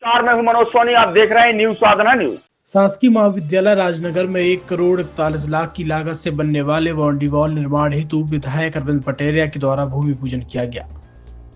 मैं हूं मनोज सोनी, आप देख रहे हैं न्यूज साधना न्यूज। शासकीय महाविद्यालय राजनगर में 1,41,41,00,000 की लागत से बनने वाले बाउंड्री वॉल निर्माण हेतु विधायक अरविंद पटेरिया के द्वारा भूमि पूजन किया गया।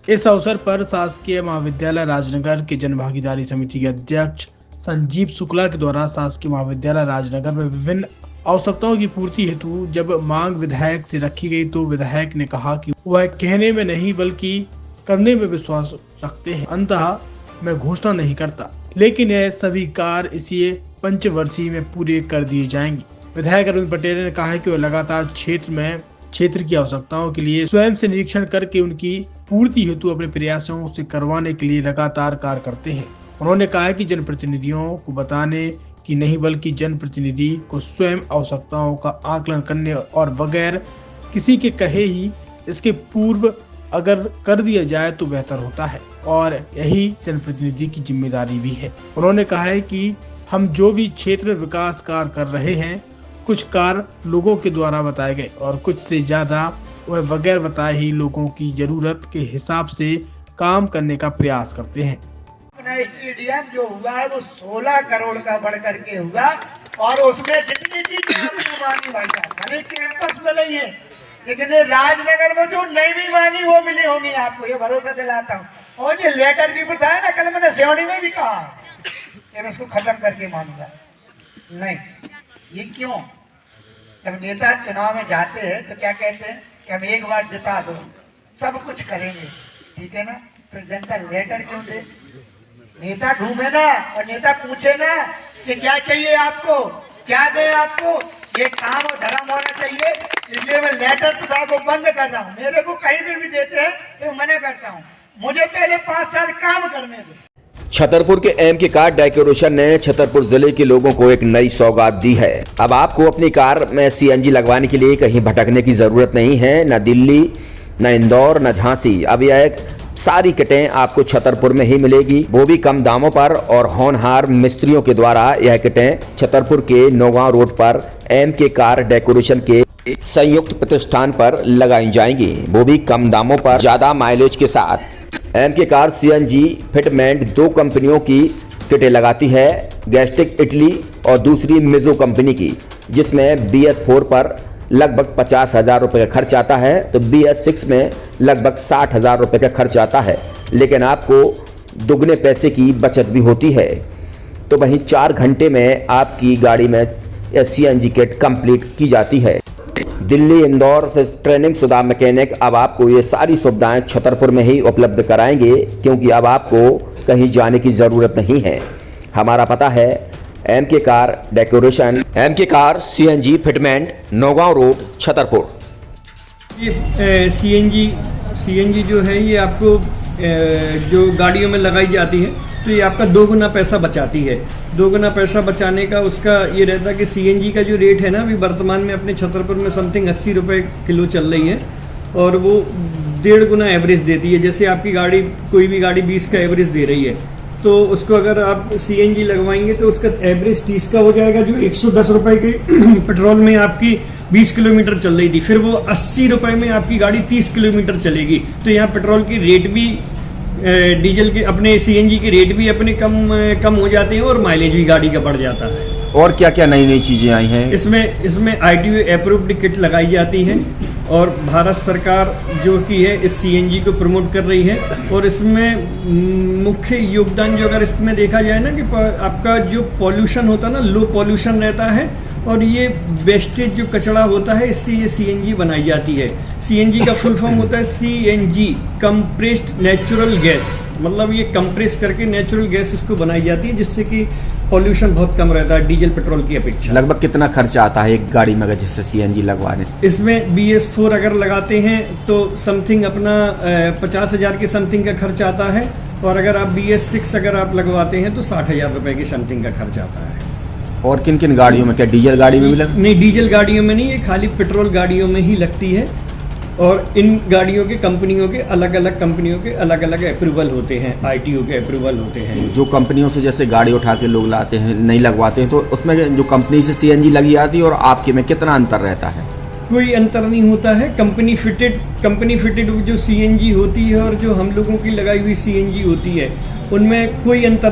इस अवसर पर शासकीय महाविद्यालय राजनगर के जन भागीदारी समिति के अध्यक्ष संजीव शुक्ला के द्वारा शासकीय महाविद्यालय राजनगर में विभिन्न आवश्यकताओं की पूर्ति हेतु जब मांग विधायक से रखी गई तो विधायक ने कहा कि वह कहने में नहीं बल्कि करने में विश्वास रखते हैं। अंततः मैं घोषणा नहीं करता, लेकिन यह सभी कार्य इसी पंचवर्षीय में पूरे कर दिए जाएंगे। विधायक अरविंद पटेल ने कहा कि वह लगातार क्षेत्र की आवश्यकताओं के लिए स्वयं से निरीक्षण करके उनकी पूर्ति हेतु अपने प्रयासों से करवाने के लिए लगातार कार्य करते हैं। उन्होंने कहा कि जनप्रतिनिधियों को बताने की नहीं बल्कि जनप्रतिनिधि को स्वयं आवश्यकताओं का आकलन करने और बगैर किसी के कहे ही इसके पूर्व अगर कर दिया जाए तो बेहतर होता है और यही जनप्रतिनिधि की जिम्मेदारी भी है। उन्होंने कहा है कि हम जो भी क्षेत्र विकास कार्य कर रहे हैं, कुछ कार्य लोगों के द्वारा बताए गए और कुछ से ज्यादा वह बगैर बताए ही लोगों की जरूरत के हिसाब से काम करने का प्रयास करते हैं। स्टेडियम जो हुआ है वो 16 करोड़ का बढ़ करके हुआ और उसमें जितनी चीजें भले कैंपस में नहीं है, लेकिन ये राजनगर में जो नहीं भी मांगी वो मिली होंगी, आपको ये भरोसा दिलाता हूँ। और ये लेटर की प्रथा है ना, कल मैंने सेवनी में भी कहा कि मैं इसको खत्म करके मानूंगा नहीं। ये क्यों? जब नेता चुनाव में जाते हैं तो क्या कहते हैं कि हम एक बार जिता दो, सब कुछ करेंगे, ठीक है ना, फिर जनता लेटर क्यों दे? नेता घूमे ना और नेता पूछे ना कि क्या चाहिए आपको, क्या दे आपको, ये काम और धर्म होना चाहिए। इसलिए मैं लेटर प्रथा को बंद कर रहा हूँ। मेरे को कहीं भी देते हैं तो मना करता हूँ, मुझे पहले 5 साल काम करने दो। छतरपुर के एमके कार डेकोरेशन ने छतरपुर जिले के लोगों को एक नई सौगात दी है। अब आपको अपनी कार में सीएनजी लगवाने के लिए कहीं भटकने की जरूरत नहीं है, न दिल्ली, न इंदौर, न झांसी। अब यह सारी किटें आपको छतरपुर में ही मिलेगी, वो भी कम दामों पर और होनहार मिस्त्रियों के द्वारा। यह किटें छतरपुर के नौगांव रोड पर एमके कार डेकोरेशन के संयुक्त प्रतिष्ठान पर लगाई जाएंगी, वो भी कम दामों पर, ज्यादा माइलेज के साथ। एमके कार सीएनजी फिटमेंट 2 कंपनियों की किटें लगाती है, गैस्टिक इटली और दूसरी मिजो कंपनी की, जिसमें BS4 पर लगभग 50,000 रुपये का खर्च आता है तो BS6 में लगभग 60,000 रुपये का खर्च आता है, लेकिन आपको दुगने पैसे की बचत भी होती है। तो वहीं 4 घंटे में आपकी गाड़ी में सीएनजी किट कंप्लीट की जाती है। दिल्ली, इंदौर से ट्रेनिंग शुदा मैकेनिक अब आपको ये सारी सुविधाएं छतरपुर में ही उपलब्ध कराएंगे, क्योंकि अब आपको कहीं जाने की ज़रूरत नहीं है। हमारा पता है MK car decoration, MK car CNG fitment, Naugaon road, Chhatarpur. ये सीएनजी जो है ये आपको जो गाड़ियों में लगाई जाती है तो ये आपका 2 गुना पैसा बचाती है। 2 गुना पैसा बचाने का उसका ये रहता है कि सीएनजी का जो रेट है ना, अभी वर्तमान में अपने छतरपुर में समथिंग 80 रुपये किलो चल रही है और वो 1.5 गुना एवरेज देती है। जैसे आपकी गाड़ी, कोई भी गाड़ी 20 का एवरेज दे रही है तो उसको अगर आप सीएनजी लगवाएंगे तो उसका एवरेज 30 का हो जाएगा, जो 110 रुपए के पेट्रोल में आपकी 20 किलोमीटर चल रही थी, फिर वो 80 रुपए में आपकी गाड़ी 30 किलोमीटर चलेगी। तो यहाँ पेट्रोल की रेट भी, डीजल के, अपने सीएनजी के रेट भी अपने कम हो जाते हैं और माइलेज भी गाड़ी का बढ़ जाता है। और क्या क्या नई नई चीजें आई हैं? इसमें ITO अप्रूव्ड किट लगाई जाती है और भारत सरकार जो की है इस सीएनजी को प्रमोट कर रही है। और इसमें मुख्य योगदान जो अगर इसमें देखा जाए ना कि आपका जो पॉल्यूशन होता है ना, लो पॉल्यूशन रहता है और ये वेस्टेज जो कचरा होता है इससे ये सीएनजी बनाई जाती है। सीएनजी का फुल फॉर्म होता है CNG, कंप्रेस्ड नेचुरल गैस, मतलब ये कंप्रेस करके नेचुरल गैस इसको बनाई जाती है, जिससे कि पॉल्यूशन बहुत कम रहता है डीजल पेट्रोल की अपेक्षा। लगभग कितना खर्चा आता है एक गाड़ी में जिससे सीएनजी लगवाने? इसमें BS4 अगर लगाते हैं तो समथिंग अपना 50,000 के समथिंग का खर्च आता है और अगर आप BS6 अगर आप लगवाते हैं तो 60,000 रुपए की समथिंग का खर्च आता है। और किन किन गाड़ियों में? क्या डीजल गाड़ी में भी नहीं, डीजल गाड़ियों में नहीं, ये खाली पेट्रोल गाड़ियों में ही लगती है। और इन गाड़ियों के कंपनियों के अलग अलग अप्रूवल होते हैं, ITO के अप्रूवल होते हैं। जो कंपनियों से जैसे गाड़ी उठा के लोग लाते हैं, नहीं लगवाते हैं, तो उसमें जो कंपनी से सीएनजी लगी आती है और आपके में कितना अंतर रहता है? कोई अंतर नहीं होता है। कंपनी फिटेड जो सीएनजी होती है और जो हम लोगों की लगाई हुई सीएनजी होती है उनमें कोई अंतर